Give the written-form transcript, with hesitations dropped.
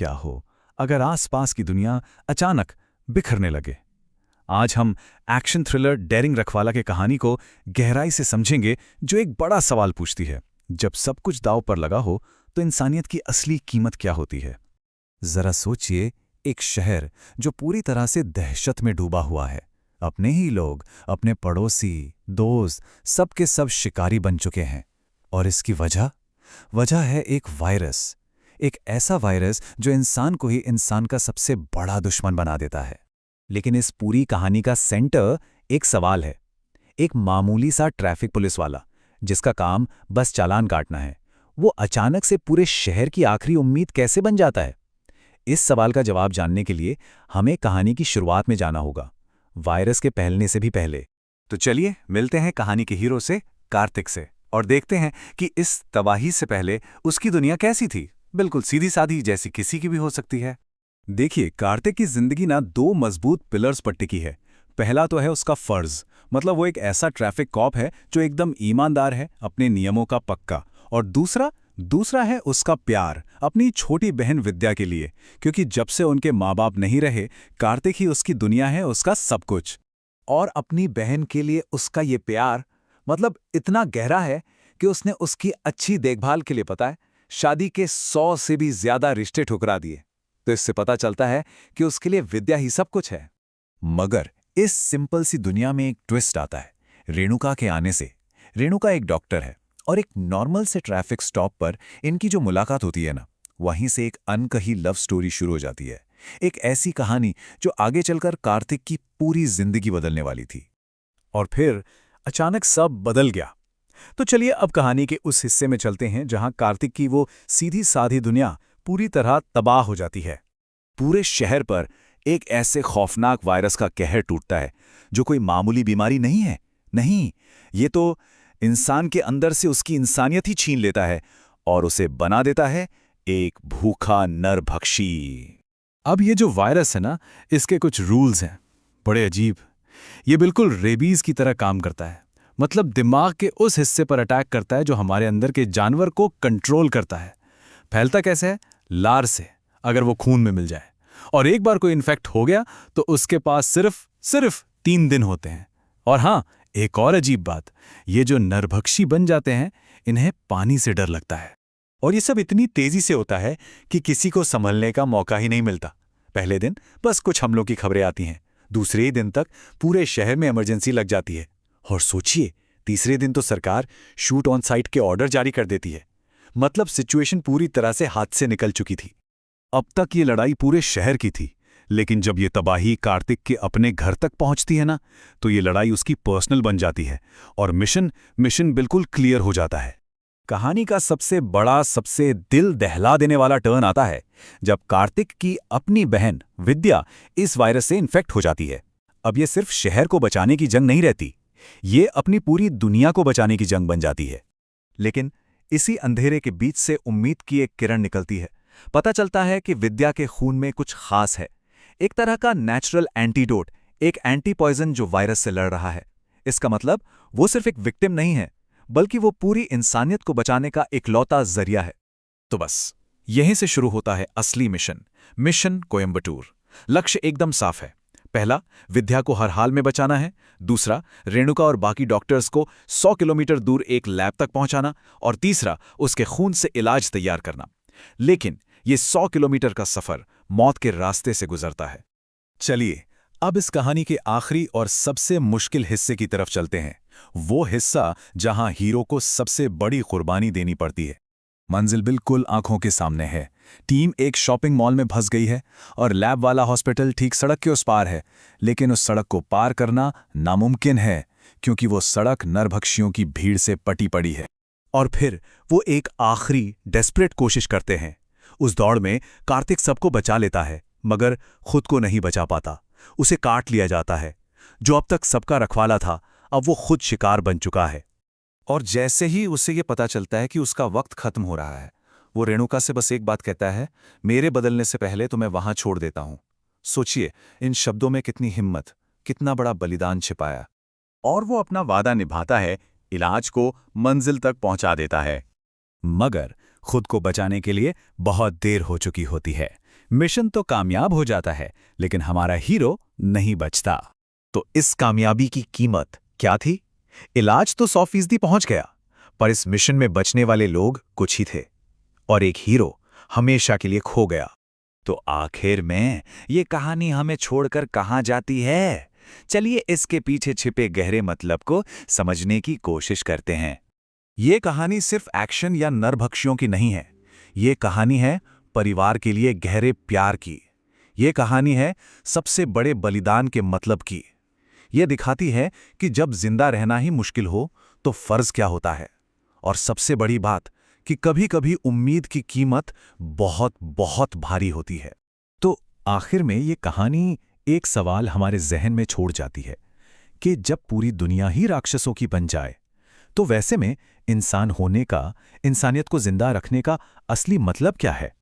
क्या हो अगर आसपास की दुनिया अचानक बिखरने लगे। आज हम एक्शन थ्रिलर डेरिंग रखवाला की कहानी को गहराई से समझेंगे, जो एक बड़ा सवाल पूछती है, जब सब कुछ दांव पर लगा हो तो इंसानियत की असली कीमत क्या होती है। जरा सोचिए, एक शहर जो पूरी तरह से दहशत में डूबा हुआ है। अपने ही लोग, अपने पड़ोसी, दोस्त, सब के सब शिकारी बन चुके हैं। और इसकी वजह है एक वायरस। एक ऐसा वायरस जो इंसान को ही इंसान का सबसे बड़ा दुश्मन बना देता है। लेकिन इस पूरी कहानी का सेंटर एक सवाल है। एक मामूली सा ट्रैफिक पुलिस वाला, जिसका काम बस चालान काटना है, वो अचानक से पूरे शहर की आखिरी उम्मीद कैसे बन जाता है। इस सवाल का जवाब जानने के लिए हमें कहानी की शुरुआत में जाना होगा, वायरस के फैलने से भी पहले। तो चलिए मिलते हैं कहानी के हीरो से, कार्तिक से, और देखते हैं कि इस तबाही से पहले उसकी दुनिया कैसी थी। बिल्कुल सीधी सादी, जैसी किसी की भी हो सकती है। देखिए, कार्तिक की जिंदगी ना दो मजबूत पिलर्स पर टिकी है। पहला तो है उसका फर्ज, मतलब वो एक ऐसा ट्रैफिक कॉप है जो एकदम ईमानदार है, अपने नियमों का पक्का। और दूसरा है उसका प्यार अपनी छोटी बहन विद्या के लिए, क्योंकि जब से उनके माँ बाप नहीं रहे, कार्तिक ही उसकी दुनिया है, उसका सब कुछ। और अपनी बहन के लिए उसका ये प्यार मतलब इतना गहरा है कि उसने उसकी अच्छी देखभाल के लिए, पता है, शादी के 100 से भी ज्यादा रिश्ते ठुकरा दिए। तो इससे पता चलता है कि उसके लिए विद्या ही सब कुछ है। मगर इस सिंपल सी दुनिया में एक ट्विस्ट आता है, रेणुका के आने से। रेणुका एक डॉक्टर है, और एक नॉर्मल से ट्रैफिक स्टॉप पर इनकी जो मुलाकात होती है ना, वहीं से एक अनकही लव स्टोरी शुरू हो जाती है। एक ऐसी कहानी जो आगे चलकर कार्तिक की पूरी जिंदगी बदलने वाली थी। और फिर अचानक सब बदल गया। तो चलिए अब कहानी के उस हिस्से में चलते हैं जहां कार्तिक की वो सीधी साधी दुनिया पूरी तरह तबाह हो जाती है। पूरे शहर पर एक ऐसे खौफनाक वायरस का कहर टूटता है, जो कोई मामूली बीमारी नहीं है। नहीं, ये तो इंसान के अंदर से उसकी इंसानियत ही छीन लेता है और उसे बना देता है एक भूखा नरभक्षी। अब ये जो वायरस है ना, इसके कुछ रूल्स हैं, बड़े अजीब। ये बिल्कुल रेबीज की तरह काम करता है, मतलब दिमाग के उस हिस्से पर अटैक करता है जो हमारे अंदर के जानवर को कंट्रोल करता है। फैलता कैसे है? लार से, अगर वो खून में मिल जाए। और एक बार कोई इन्फेक्ट हो गया तो उसके पास सिर्फ 3 दिन होते हैं। और हाँ, एक और अजीब बात, ये जो नरभक्षी बन जाते हैं, इन्हें पानी से डर लगता है। और ये सब इतनी तेजी से होता है कि किसी को संभलने का मौका ही नहीं मिलता। पहले दिन बस कुछ हमलों की खबरें आती हैं, दूसरे ही दिन तक पूरे शहर में इमरजेंसी लग जाती है। और सोचिए, तीसरे दिन तो सरकार शूट ऑन साइट के ऑर्डर जारी कर देती है। मतलब सिचुएशन पूरी तरह से हाथ से निकल चुकी थी। अब तक ये लड़ाई पूरे शहर की थी, लेकिन जब ये तबाही कार्तिक के अपने घर तक पहुंचती है ना, तो ये लड़ाई उसकी पर्सनल बन जाती है और मिशन बिल्कुल क्लियर हो जाता है। कहानी का सबसे बड़ा, सबसे दिल दहला देने वाला टर्न आता है जब कार्तिक की अपनी बहन विद्या इस वायरस से इन्फेक्ट हो जाती है। अब ये सिर्फ शहर को बचाने की जंग नहीं रहती, ये अपनी पूरी दुनिया को बचाने की जंग बन जाती है। लेकिन इसी अंधेरे के बीच से उम्मीद की एक किरण निकलती है। पता चलता है कि विद्या के खून में कुछ खास है, एक तरह का नेचुरल एंटीडोट, एक एंटी पॉइजन जो वायरस से लड़ रहा है। इसका मतलब वो सिर्फ एक विक्टिम नहीं है, बल्कि वो पूरी इंसानियत को बचाने का इकलौता जरिया है। तो बस यहीं से शुरू होता है असली मिशन कोयंबटूर। लक्ष्य एकदम साफ है। पहला, विद्या को हर हाल में बचाना है। दूसरा, रेणुका और बाकी डॉक्टर्स को 100 किलोमीटर दूर एक लैब तक पहुंचाना। और तीसरा, उसके खून से इलाज तैयार करना। लेकिन ये 100 किलोमीटर का सफर मौत के रास्ते से गुजरता है। चलिए अब इस कहानी के आखिरी और सबसे मुश्किल हिस्से की तरफ चलते हैं, वो हिस्सा जहां हीरो को सबसे बड़ी कुर्बानी देनी पड़ती है। मंजिल बिल्कुल आंखों के सामने है। टीम एक शॉपिंग मॉल में फंस गई है और लैब वाला हॉस्पिटल ठीक सड़क के उस पार है। लेकिन उस सड़क को पार करना नामुमकिन है, क्योंकि वो सड़क नरभक्षियों की भीड़ से पटी पड़ी है। और फिर वो एक आखिरी डेस्परेट कोशिश करते हैं। उस दौड़ में कार्तिक सबको बचा लेता है, मगर खुद को नहीं बचा पाता। उसे काट लिया जाता है। जो अब तक सबका रखवाला था, अब वो खुद शिकार बन चुका है। और जैसे ही उसे ये पता चलता है कि उसका वक्त खत्म हो रहा है, वो रेणुका से बस एक बात कहता है, मेरे बदलने से पहले तो मैं वहां छोड़ देता हूं। सोचिए, इन शब्दों में कितनी हिम्मत, कितना बड़ा बलिदान छिपाया। और वो अपना वादा निभाता है, इलाज को मंजिल तक पहुंचा देता है। मगर खुद को बचाने के लिए बहुत देर हो चुकी होती है, मिशन तो कामयाब हो जाता है, लेकिन हमारा हीरो नहीं बचता। तो इस कामयाबी की कीमत क्या थी? इलाज तो 100% पहुंच गया, पर इस मिशन में बचने वाले लोग कुछ ही थे, और एक हीरो हमेशा के लिए खो गया। तो आखिर में ये कहानी हमें छोड़कर कहाँ जाती है? चलिए इसके पीछे छिपे गहरे मतलब को समझने की कोशिश करते हैं। ये कहानी सिर्फ एक्शन या नरभक्षियों की नहीं है। ये कहानी है परिवार के लिए गहरे प्यार की। ये कहानी है सबसे बड़े बलिदान के मतलब की। ये दिखाती है कि जब जिंदा रहना ही मुश्किल हो तो फर्ज क्या होता है। और सबसे बड़ी बात कि कभी-कभी उम्मीद की कीमत बहुत बहुत भारी होती है। तो आखिर में ये कहानी एक सवाल हमारे जहन में छोड़ जाती है कि जब पूरी दुनिया ही राक्षसों की बन जाए, तो वैसे में इंसान होने का, इंसानियत को जिंदा रखने का असली मतलब क्या है?